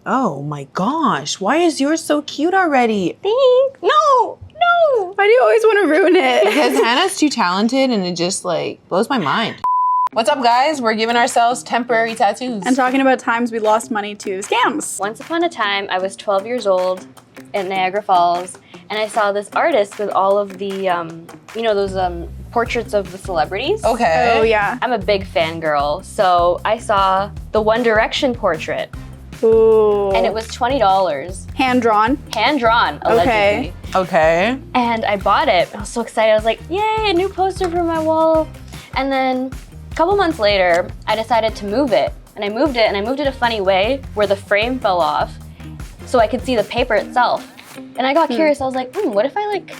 Oh my gosh, why is yours so cute already? Thanks. No. Why do you always want to ruin it? Because Hannah's too talented and it just like blows my mind. What's up guys? We're giving ourselves temporary tattoos. And talking about times we lost money to scams. Once upon a time, I was 12 years old in Niagara Falls, and I saw this artist with all of the, those portraits of the celebrities. Okay. Oh yeah. I'm a big fangirl, so I saw the One Direction portrait, Ooh. and it was $20. Hand drawn. Hand drawn, allegedly. Okay. And I bought it. I was so excited. I was like, yay, a new poster for my wall. And then a couple months later, I decided to move it. And I moved it a funny way where the frame fell off so I could see the paper itself. And I got curious. I was like, what if I like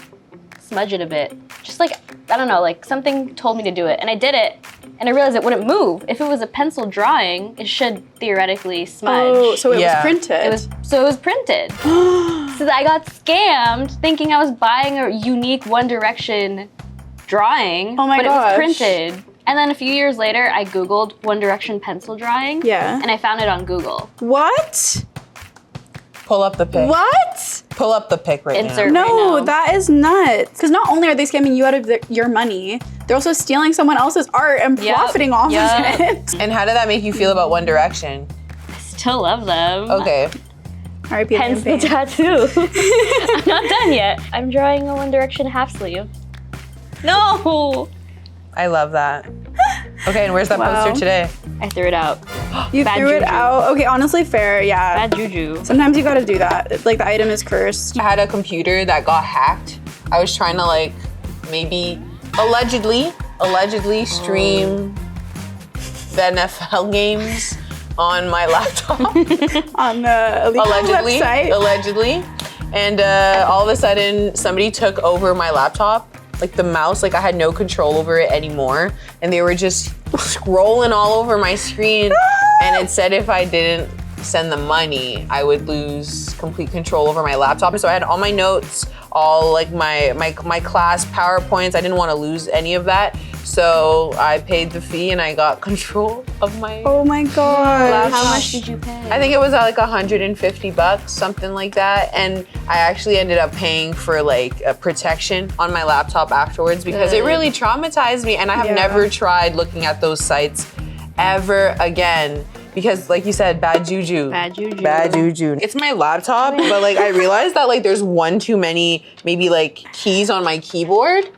smudge it a bit? Just like, I don't know, like something told me to do it. And I did it. And I realized it wouldn't move. If it was a pencil drawing, it should theoretically smudge. Oh, so it was printed. It was printed. So I got scammed thinking I was buying a unique One Direction drawing, Oh my but gosh. it was printed. And then a few years later, I Googled One Direction pencil drawing. Yeah. And I found it on Google. What? Pull up the pic. What? Pull up the pic right Insert now. right No, now. that is nuts. Because not only are they scamming you out of your money, they're also stealing someone else's art and Yep. profiting off Yep. of it. And how did that make you feel about One Direction? I still love them. Okay. R.I.P. Hence the campaign. tattoo. I'm not done yet. I'm drawing a One Direction half sleeve. No! I love that. Okay, and where's that Wow. poster today? I threw it out. You Bad threw it juju. out. Okay, honestly, fair. Yeah. Bad juju. Sometimes you gotta do that. Like the item is cursed. I had a computer that got hacked. I was trying to like maybe allegedly stream the NFL games on my laptop. On the illegal website. Allegedly. And all of a sudden somebody took over my laptop, like the mouse, like I had no control over it anymore. And they were just scrolling all over my screen. And it said if I didn't send the money, I would lose complete control over my laptop. So I had all my notes, all like my class PowerPoints. I didn't want to lose any of that. So I paid the fee and I got control of my Oh my gosh. How much did you pay? I think it was like $150, something like that. And I actually ended up paying for like a protection on my laptop afterwards because it Good. really traumatized me. And I have Yeah. never tried looking at those sites ever again. Because like you said, bad juju. Bad juju. Bad juju. It's my laptop, but like I realized that like there's one too many maybe like keys on my keyboard.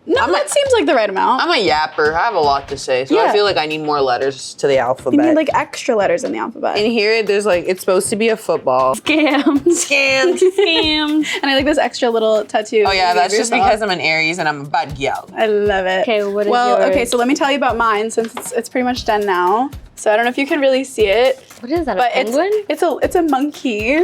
No, that seems like the right amount. I'm a yapper. I have a lot to say. So I Yeah. feel like I need more letters to the alphabet. You need like extra letters in the alphabet. in here, there's like, it's supposed to be a football. Scam. Scammed. Scam. And I like this extra little tattoo. Oh yeah, you that's gave just yourself. because I'm an Aries and I'm a bad gal. I love it. Okay, what is Well, yours? okay, so let me tell you about mine since it's pretty much done now. So I don't know if you can really see it, What is that, a but penguin? it's a monkey.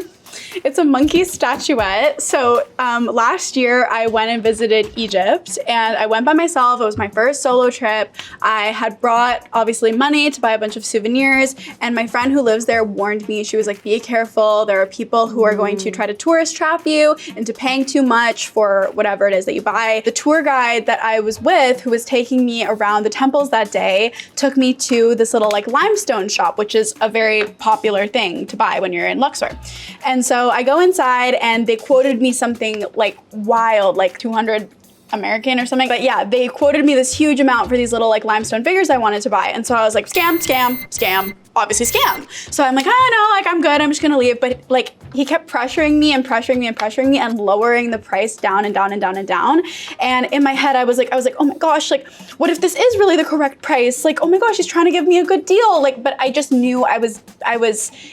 It's a monkey statuette. So last year I went and visited Egypt and I went by myself. It was my first solo trip. I had brought obviously money to buy a bunch of souvenirs and my friend who lives there warned me. She was like, be careful. There are people who are going to try to tourist trap you into paying too much for whatever it is that you buy. The tour guide that I was with who was taking me around the temples that day took me to this little like limestone shop, which is a very popular thing to buy when you're in Luxor. And so I go inside and they quoted me something like wild, like 200 American or something. But yeah, they quoted me this huge amount for these little like limestone figures I wanted to buy. And so I was like, scam, scam, scam, obviously scam. So I'm like, oh no, like I'm good, I'm just gonna leave. But like he kept pressuring me and pressuring me and pressuring me and lowering the price down and down and down and down. And in my head, I was like, oh my gosh, like what if this is really the correct price? Like, oh my gosh, he's trying to give me a good deal. Like, but I just knew I was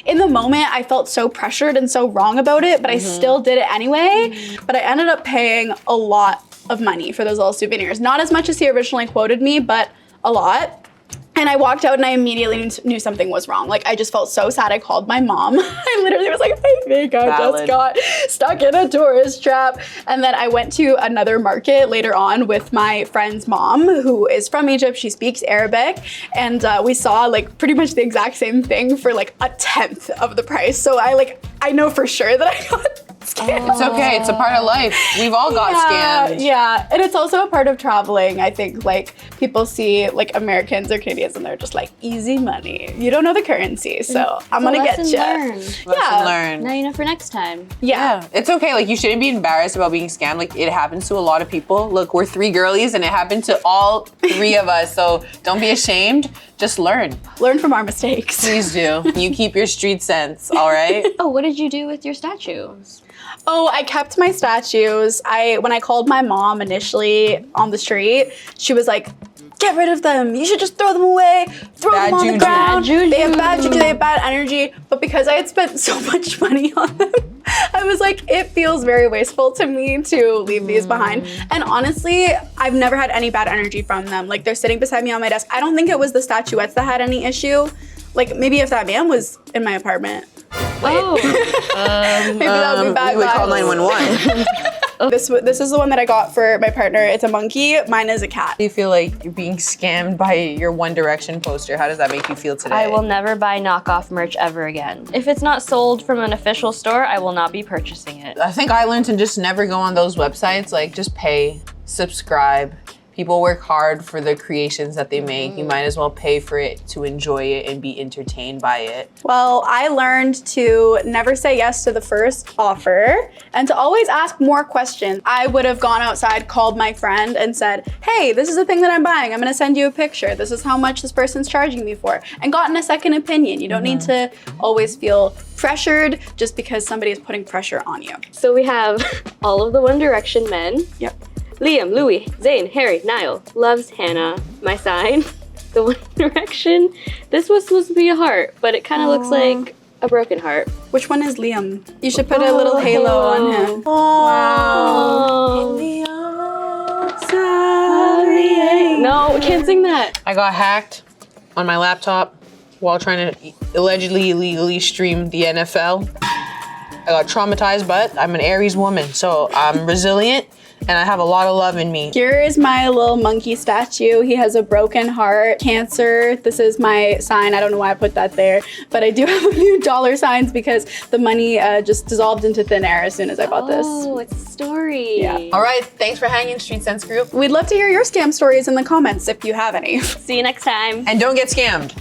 in the moment, I felt so pressured and so wrong about it, but I still did it anyway. But I ended up paying a lot of money for those little souvenirs. Not as much as he originally quoted me, but a lot. And I walked out and I immediately knew something was wrong. Like I just felt so sad. I called my mom. I literally was like, I think I just Valid. got stuck in a tourist trap. And then I went to another market later on with my friend's mom, who is from Egypt. She speaks Arabic. And we saw like pretty much the exact same thing for like a tenth of the price. So I know for sure that I got scammed. It's okay, it's a part of life. We've all got scammed. Yeah, and it's also a part of traveling, I think, like people see like Americans or Canadians and they're just like easy money. You don't know the currency, so I'm gonna get you. Learned. Lesson learned. Now you know for next time. Yeah. It's okay. Like, you shouldn't be embarrassed about being scammed. Like, it happens to a lot of people. Look, we're 3 girlies and it happened to all 3 of us. So don't be ashamed. Just learn. Learn from our mistakes. Please do. You keep your street sense, all right? Oh, what did you do with your statues? Oh, I kept my statues. When I called my mom initially on the street, she was like, get rid of them. You should just throw them away. Throw Bad them on juju. the ground. Bad juju. They have bad juju. They have bad energy. But because I had spent so much money on them, I was like, it feels very wasteful to me to leave these behind. And honestly, I've never had any bad energy from them. Like, they're sitting beside me on my desk. I don't think it was the statuettes that had any issue. Like, maybe if that man was in my apartment. Oh, Maybe that would be bad We would call vibes. 911. This is the one that I got for my partner. It's a monkey. Mine is a cat. Do you feel like you're being scammed by your One Direction poster? How does that make you feel today? I will never buy knockoff merch ever again. If it's not sold from an official store, I will not be purchasing it. I think I learned to just never go on those websites. Like, just pay, subscribe. People work hard for the creations that they make. You might as well pay for it to enjoy it and be entertained by it. Well, I learned to never say yes to the first offer and to always ask more questions. I would have gone outside, called my friend and said, hey, this is the thing that I'm buying. I'm gonna send you a picture. This is how much this person's charging me for, and gotten a second opinion. You don't need to always feel pressured just because somebody is putting pressure on you. So we have all of the One Direction men. Yep. Liam, Louis, Zayn, Harry, Niall, loves Hannah, my sign, the One Direction. This was supposed to be a heart, but it kind of looks like a broken heart. Which one is Liam? You should put a little halo on him. Oh. No, we can't sing that. I got hacked on my laptop while trying to allegedly illegally stream the NFL. I got traumatized, but I'm an Aries woman, so I'm resilient and I have a lot of love in me. Here is my little monkey statue. He has a broken heart, cancer. This is my sign. I don't know why I put that there, but I do have a few dollar signs because the money just dissolved into thin air as soon as I bought this. Oh, it's a story. Yeah. All right, thanks for hanging, Street Sense Group. We'd love to hear your scam stories in the comments if you have any. See you next time. And don't get scammed.